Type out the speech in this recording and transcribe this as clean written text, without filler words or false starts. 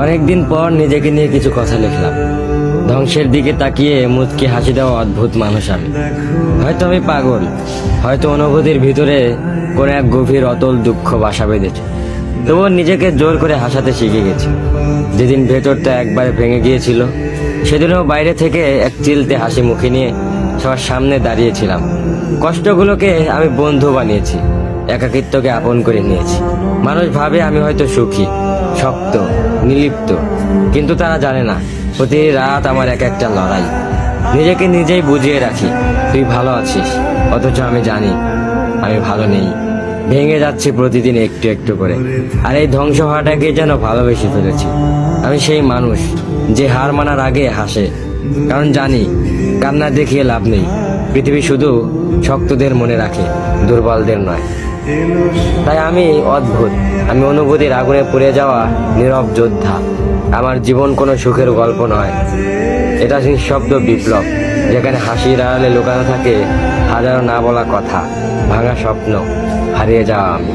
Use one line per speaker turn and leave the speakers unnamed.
অনেকদিন পর নিজেকে নিয়ে কিছু কথা লিখলাম। ধ্বংসের দিকে তাকিয়ে মুচকি হাসি দেওয়া অদ্ভুত মানুষ আমি। হয়তো আমি পাগল, হয়তো অনুভূতির ভিতরে কোনো এক গভীর অতল দুঃখ বাসা বেঁধেছে। তবুও নিজেকে জোর করে হাসাতে শিখে গেছি। যেদিন ভেতরটা একবারে ভেঙে গিয়েছিল, সেদিনও বাইরে থেকে এক চিলতে হাসি মুখে নিয়ে সবার সামনে দাঁড়িয়েছিলাম। কষ্টগুলোকে আমি বন্ধু বানিয়েছি, একাকিত্বকে আপন করে নিয়েছি। মানুষ ভাবে আমি হয়তো সুখী, শক্ত, নির্লিপ্ত, কিন্তু তারা জানে না প্রতি রাত আমার এক একটা লড়াই। নিজেকে নিজেই বুঝিয়ে রাখি তুই ভালো আছিস, অথচ আমি জানি আমি ভালো নেই। ভেঙে যাচ্ছে প্রতিদিন একটু একটু করে, আর এই ধ্বংস হওয়াটাকে যেন ভালোবেসে ফেলেছি। আমি সেই মানুষ যে হার মানার আগে হাসে, কারণ জানি কান্না দেখিয়ে লাভ নেই। পৃথিবী শুধু শক্তদের মনে রাখে, দুর্বলদের নয়। তাই আমি অদ্ভুত, আমি অনুভূতির আগুনে পুড়ে যাওয়া নীরব যোদ্ধা। আমার জীবন কোনো সুখের গল্প নয়, এটা নিঃশব্দ বিপ্লব, যেখানে হাসির আড়ালে লুকানো থাকে হাজারো না বলা কথা, ভাঙা স্বপ্ন, হারিয়ে যাওয়া আমি।